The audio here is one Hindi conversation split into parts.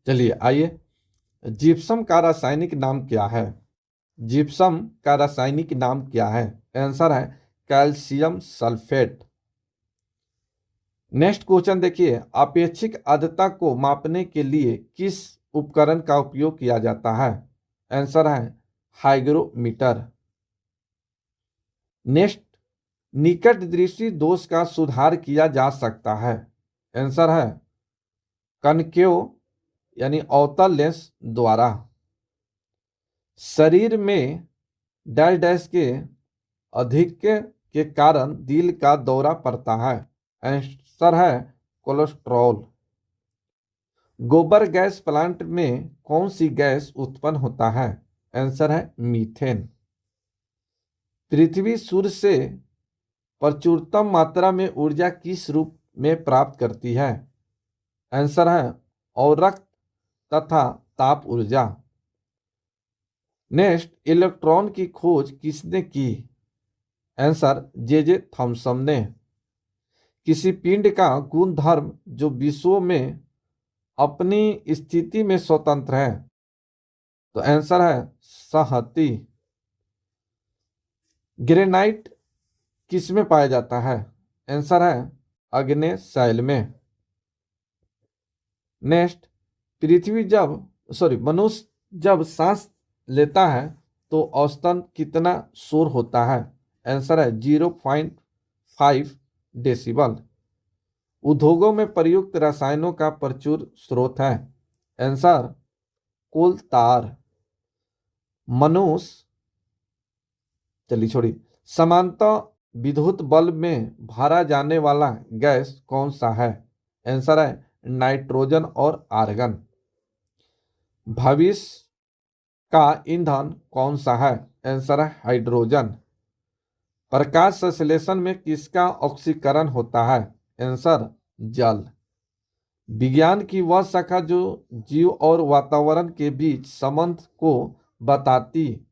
चलिए आइए, जिप्सम का रासायनिक नाम क्या है? जिप्सम का रासायनिक नाम क्या है? आंसर है कैल्शियम सल्फेट। नेक्स्ट क्वेश्चन देखिए, अपेक्षिक आर्द्रता को मापने के लिए किस उपकरण का उपयोग किया जाता है? आंसर है हाइग्रोमीटर। नेक्स्ट, निकट दृष्टि दोष का सुधार किया जा सकता है? आंसर है कनकेव यानी अवतल लेंस द्वारा। शरीर में डैश डैश के अधिक के कारण दिल का दौरा पड़ता है? आंसर है कोलेस्ट्रॉल। गोबर गैस प्लांट में कौन सी गैस उत्पन्न होता है? आंसर है मीथेन। पृथ्वी सूर्य से प्रचुरतम मात्रा में ऊर्जा किस रूप में प्राप्त करती है? आंसर है औरक तथा ताप ऊर्जा। नेक्स्ट, इलेक्ट्रॉन की खोज किसने की? आंसर जे थॉमसन ने। किसी पिंड का गुणधर्म जो विश्व में अपनी स्थिति में स्वतंत्र है? तो आंसर है संहति। ग्रेनाइट किस में पाया जाता है? आंसर है अग्नेय शैल में। नेक्स्ट, पृथ्वी जब मनुष्य जब सांस लेता है तो औसतन कितना शोर होता है? आंसर है 0.5 डेसिबल। उद्योगों में प्रयुक्त रसायनों का प्रचुर स्रोत है? आंसर कोल तार। मनुष्य चलिए छोड़ी, समानता विद्युत बल्ब में भरा जाने वाला गैस कौन सा है? आंसर है नाइट्रोजन और आर्गन। भविष्य का ईंधन कौन सा है? आंसर है हाइड्रोजन। प्रकाश संश्लेषण में किसका ऑक्सीकरण होता है? आंसर जल। विज्ञान की वह शाखा जो जीव और वातावरण के बीच संबंध को बताती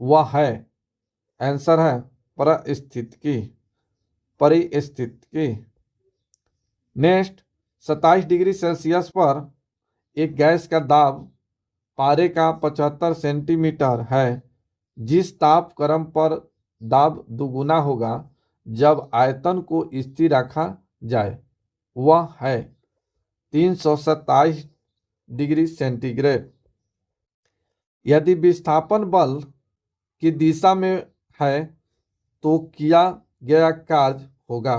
वह है? आंसर है परिस्थितिकी। नेक्स्ट, 27 डिग्री सेल्सियस पर एक गैस का दाब पारे का 75 सेंटीमीटर है। जिस तापक्रम पर दाब दुगुना होगा जब आयतन को स्थिर रखा जाए वह है 327 डिग्री सेंटीग्रेड। यदि विस्थापन बल की दिशा में है तो किया गया कार्य होगा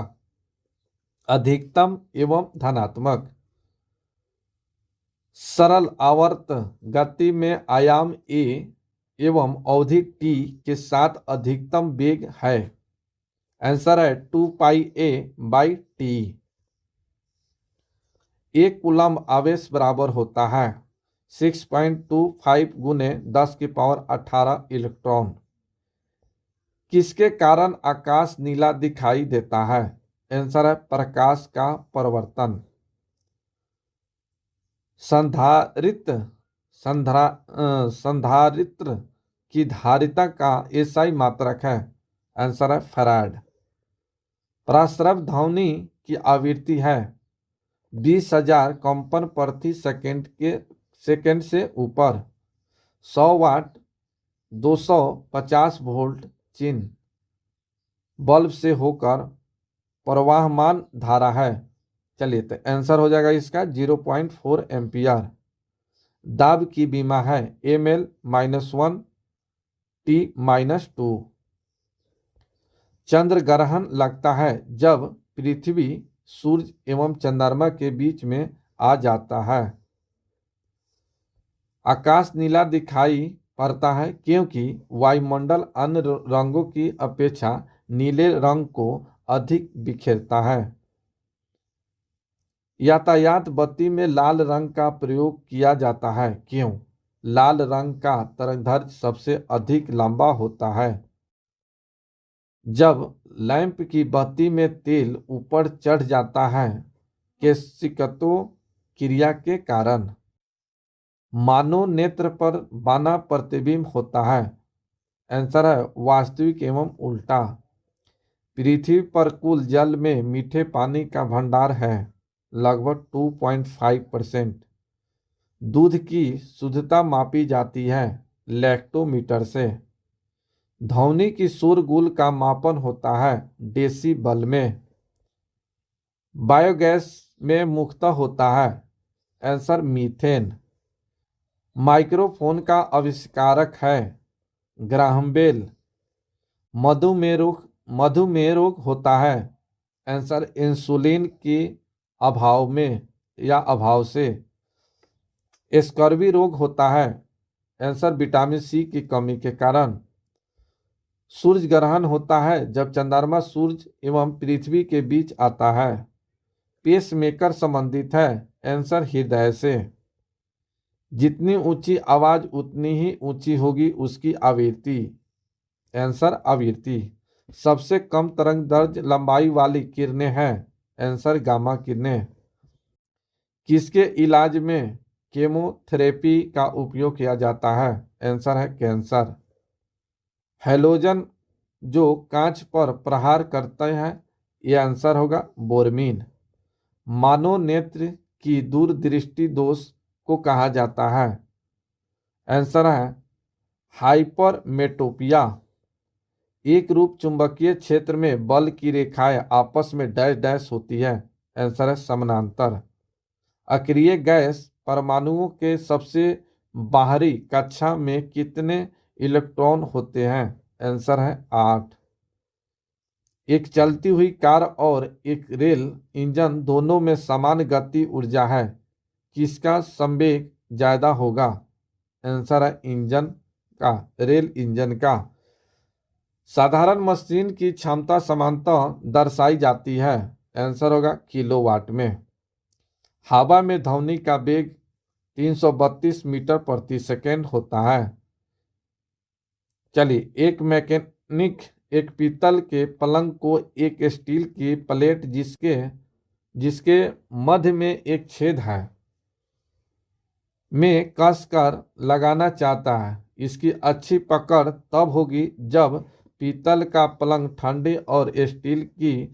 अधिकतम एवं धनात्मक। सरल आवर्त गति में आयाम a एवं अवधि t के साथ अधिकतम वेग है? आंसर है 2πa/t। एक कूलम्ब आवेश बराबर होता है 6.25 गुने 10⁻18 इलेक्ट्रॉन। किसके कारण आकाश नीला दिखाई देता है? आंसर है प्रकाश का परावर्तन। संधारित्र की धारिता का एसआई मात्रक है? आंसर है फैराड। प्रस्रव ध्वनि की आवृत्ति है 20,000 कंपन प्रति सेकंड से ऊपर। 100 वाट 250 वोल्ट चिन्ह बल्ब से होकर प्रवाहमान धारा है। चलिए तो आंसर हो जाएगा इसका 0.4 एम्पियर। दाब की बीमा है ml-1 T-2। चंद्र ग्रहण लगता है जब पृथ्वी सूर्य एवं चंद्रमा के बीच में आ जाता है। आकाश नीला दिखाई पड़ता है क्योंकि वायुमंडल अन्य रंगों की अपेक्षा नीले रंग को अधिक बिखेरता है। यातायात बत्ती में लाल रंग का प्रयोग किया जाता है क्यों? लाल रंग का तरंगदैर्घ्य सबसे अधिक लंबा होता है। जब लैंप की बत्ती में तेल ऊपर चढ़ जाता है केशिकतो क्रिया के कारण। मानव नेत्र पर बना प्रतिबिंब होता है? आंसर है वास्तविक एवं उल्टा। पृथ्वी पर कुल जल में मीठे पानी का भंडार है लगभग 2.5%। दूध की शुद्धता मापी जाती है लैक्टोमीटर से। ध्वनि की शोरगुल का मापन होता है डेसिबल में। बायोगैस में मुख्यतः होता है आंसर मीथेन। माइक्रोफोन का आविष्कारक है ग्राहम बेल। मधुमेह रोग होता है आंसर इंसुलिन के अभाव में या अभाव से। स्कर्वी रोग होता है आंसर विटामिन सी की कमी के कारण। सूर्य ग्रहण होता है जब चंद्रमा सूर्य एवं पृथ्वी के बीच आता है। पेसमेकर संबंधित है आंसर हृदय से। जितनी ऊंची आवाज उतनी ही ऊंची होगी उसकी आवृत्ति आंसर आवृत्ति। सबसे कम तरंग दैर्ध्य लंबाई वाली किरणें हैं आंसर गामा किरणें। किसके इलाज में केमोथेरेपी का उपयोग किया जाता है आंसर है कैंसर। हैलोजन जो कांच पर प्रहार करते हैं यह आंसर होगा बोरमीन। मानव नेत्र की दूरदृष्टि दोष को कहा जाता है आंसर है हाइपरमेट्रोपिया। एक रूप चुंबकीय क्षेत्र में बल की रेखाएं आपस में डैश डैश होती है आंसर है समानांतर। अक्रिय गैस परमाणुओं के सबसे बाहरी कक्षा में कितने इलेक्ट्रॉन होते हैं आंसर है 8। एक चलती हुई कार और एक रेल इंजन दोनों में समान गति ऊर्जा है, किसका संवेग ज्यादा होगा आंसर है इंजन का, रेल इंजन का। साधारण मशीन की क्षमता समानतः दर्शाई जाती है आंसर होगा किलोवाट में। हवा में ध्वनि का वेग 332 मीटर प्रति सेकंड होता है। चलिए, एक मैकेनिक एक पीतल के पलंग को एक स्टील की प्लेट जिसके जिसके मध्य में एक छेद है में कसकर लगाना चाहता है। इसकी अच्छी पकड़ तब होगी जब पीतल का पलंग ठंडे और स्टील की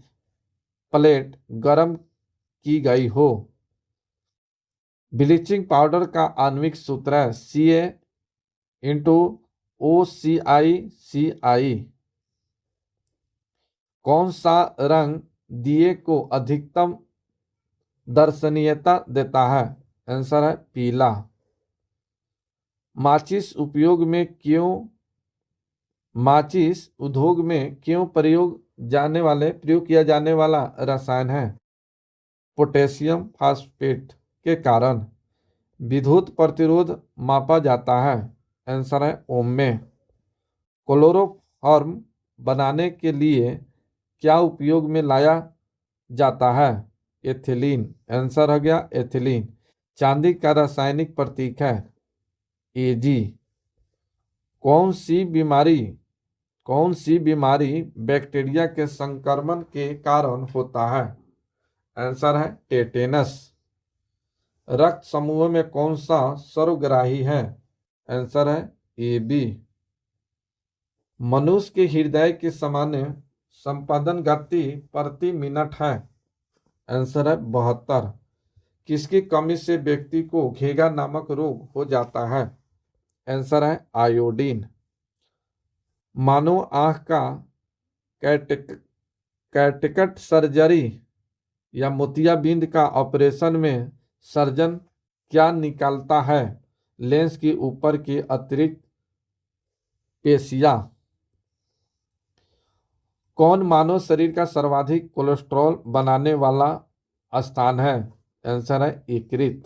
प्लेट गर्म की गई हो। ब्लीचिंग पाउडर का आणविक सूत्र है Ca*OCl कौन सा रंग दिए को अधिकतम दर्शनीयता देता है आंसर है पीला। माचिस उद्योग में क्यों प्रयोग किया जाने वाला रसायन है पोटेशियम फास्फेट के कारण। विद्युत प्रतिरोध मापा जाता है आंसर है ओम में। क्लोरोफॉर्म बनाने के लिए क्या उपयोग में लाया जाता है एथिलीन आंसर हो गया एथिलीन। चांदी का रासायनिक प्रतीक है Ag। कौन सी बीमारी बैक्टीरिया के संक्रमण के कारण होता है आंसर है टेटेनस। रक्त समूह में कौन सा सर्वग्राही है आंसर है AB। मनुष्य के हृदय की सामान्य संपादन गति प्रति मिनट है आंसर है 72। किसकी कमी से व्यक्ति को घेगा नामक रोग हो जाता है आंसर है आयोडीन। मानव आंख का कैटरेक्ट सर्जरी या मोतियाबिंद का ऑपरेशन में सर्जन क्या निकालता है लेंस के ऊपर की अतिरिक्त पेशियां। कौन मानव शरीर का सर्वाधिक कोलेस्ट्रॉल बनाने वाला स्थान है आंसर है यकृत।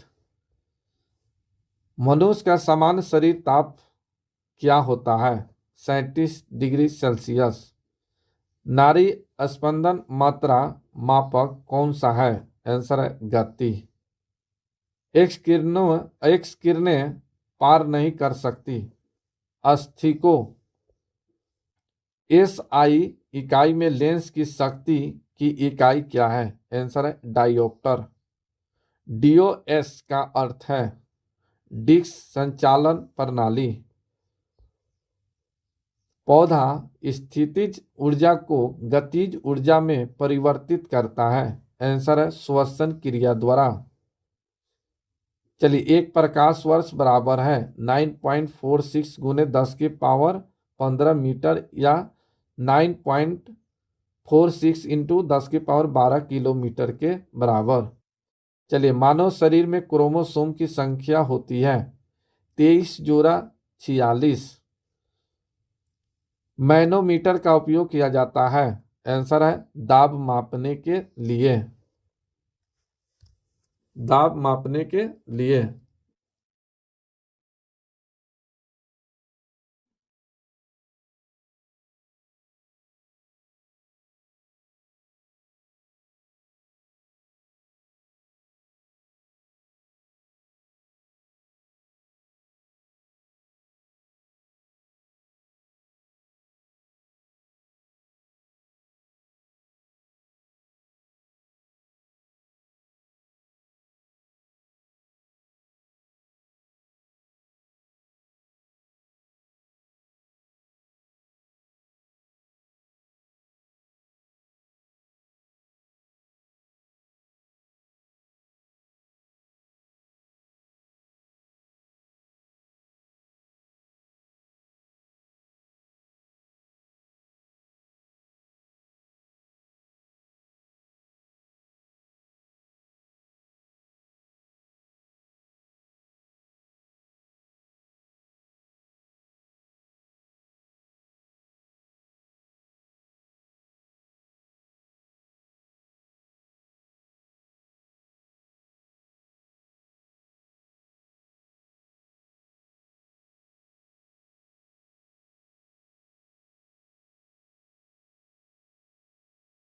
मनुष्य का सामान्य शरीर ताप क्या होता है 37 डिग्री सेल्सियस। नाड़ी स्पंदन मात्रा मापक कौन सा है आंसर है गति। एक्स किरणें पार नहीं कर सकती अस्थिको। SI इकाई में लेंस की शक्ति की इकाई क्या है आंसर है डायोप्टर। DOS का अर्थ है डिस्क संचालन प्रणाली। पौधा स्थितिज ऊर्जा को गतिज ऊर्जा में परिवर्तित करता है आंसर है श्वसन क्रिया द्वारा। चलिए, एक प्रकाश वर्ष बराबर है 9.46 गुने 10⁻15 मीटर या 9.46 इंटू 10⁻12 किलोमीटर के बराबर। चलिए, मानव शरीर में क्रोमोसोम की संख्या होती है 23 जोड़ा 46। मैनोमीटर का उपयोग किया जाता है, आंसर है दाब मापने के लिए। दाब मापने के लिए।